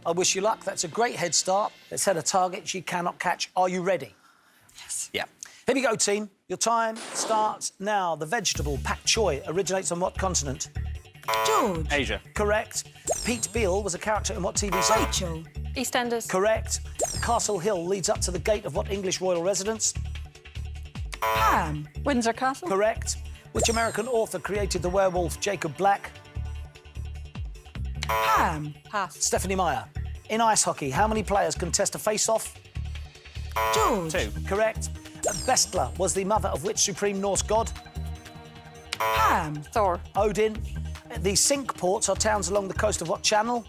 I wish you luck. That's a great head start. Let's set a target she cannot catch. Are you ready? Yes. Yeah. Here we go, team. Your time starts now. The vegetable pak choi originates on what continent? George. Asia. Correct. Pete Beale was a character in what TV show? Rachel. EastEnders. Correct. Castle Hill leads up to the gate of what English royal residence? Pam. Windsor Castle. Correct. Which American author created the werewolf Jacob Black? Pam. Pass. Stephanie Meyer. In ice hockey, how many players contest a face-off? George. 2. Correct. Bestla was the mother of which supreme Norse god? Pam. Thor. Odin. The Cinque Ports are towns along the coast of what channel?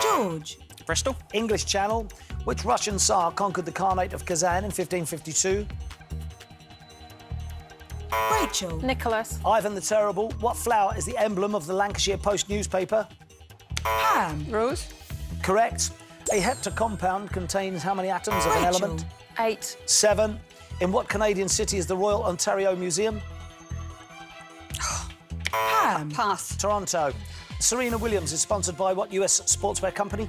George. Bristol. English Channel. Which Russian Tsar conquered the Khanate of Kazan in 1552? Rachel. Nicholas. Ivan the Terrible. What flower is the emblem of the Lancashire Post newspaper? Pam. Rose. Correct. A heptacompound contains how many atoms of an Rachel. element? 8. 7. In what Canadian city is the Royal Ontario Museum? Pam. Pass. Toronto. Serena Williams is sponsored by what US sportswear company?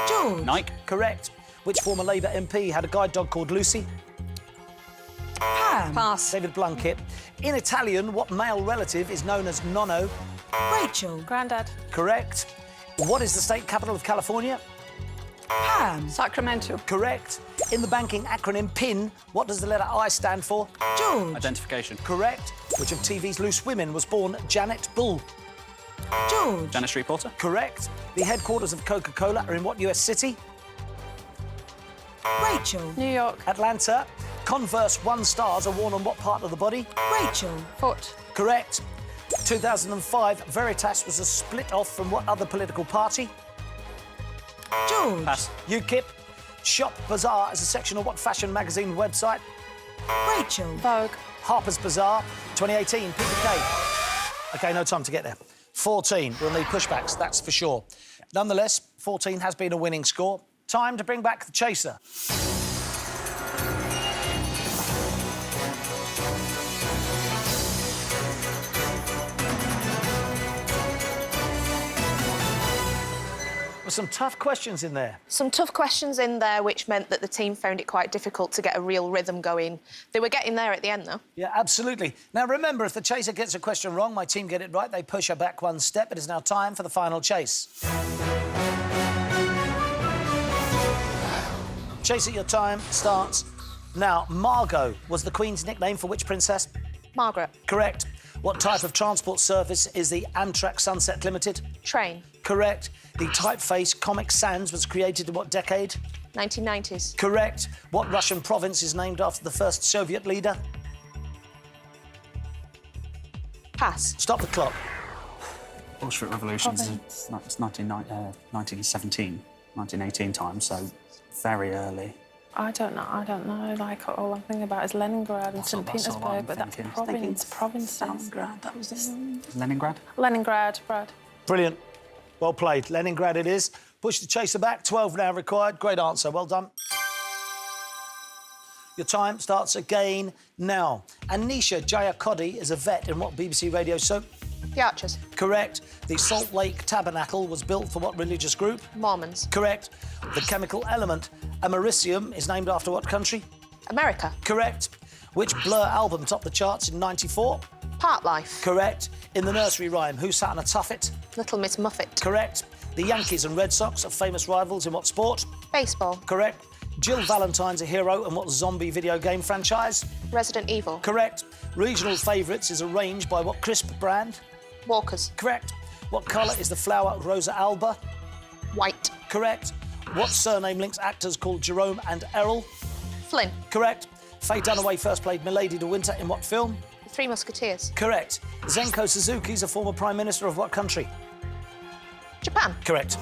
George. Nike. Correct. Which former Labour MP had a guide dog called Lucy? Pam. Pass. David Blunkett. In Italian, what male relative is known as nonno? Rachel. Grandad. Correct. What is the state capital of California? Pam. Sacramento. Correct. In the banking acronym PIN, what does the letter I stand for? George. Identification. Correct. Which of TV's Loose Women was born Janet Bull? George. Janice Street Porter. Correct. The headquarters of Coca-Cola are in what US city? Rachel. New York. Atlanta. Converse 1 stars are worn on what part of the body? Rachel. Foot. Correct. 2005, Veritas was a split-off from what other political party? George. Pass. UKIP. Shop Bazaar is a section of what fashion magazine website? Rachel. Vogue. Harper's Bazaar. 2018, Peter Kay. OK, no time to get there. 14, we'll need pushbacks, that's for sure. Nonetheless, 14 has been a winning score. Time to bring back the chaser. There's some tough questions in there. Some tough questions in there, which meant that the team found it quite difficult to get a real rhythm going. They were getting there at the end, though. Yeah, absolutely. Now, remember, if the chaser gets a question wrong, my team get it right, they push her back one step. It is now time for the final chase. Chaser, your time starts now. Margot was the Queen's nickname for which princess? Margaret. Correct. What type of transport service is the Amtrak Sunset Limited? Train. Correct. The typeface Comic Sans was created in what decade? 1990s. Correct. What Russian province is named after the first Soviet leader? Pass. Stop the clock. Bolshevik Revolution is Province. it's 1917, 1918 time, so very early. I don't know. Like, all I'm thinking about is Leningrad and That's St. all I'm Petersburg, but that's thinking. provinces. Stalingrad, that was it. Leningrad? Leningrad, Brad. Brilliant. Well played. Leningrad it is. Push the chaser back. 12 now required. Great answer. Well done. Your time starts again now. Anisha Jayakody is a vet in what BBC radio soap? The Archers. Correct. The Salt Lake Tabernacle was built for what religious group? Mormons. Correct. The chemical element americium is named after what country? America. Correct. Which Blur album topped the charts in '94? Part Life. Correct. In the nursery rhyme, who sat on a tuffet? Little Miss Muffet. Correct. The Yankees and Red Sox are famous rivals in what sport? Baseball. Correct. Jill Valentine's a hero in what zombie video game franchise? Resident Evil. Correct. Regional Favourites is arranged by what crisp brand? Walkers. Correct. What colour is the flower Rosa Alba? White. Correct. What surname links actors called Jerome and Errol? Flynn. Correct. Faye Dunaway first played Milady de Winter in what film? The Three Musketeers. Correct. Zenko Suzuki is a former Prime Minister of what country? Japan. Correct.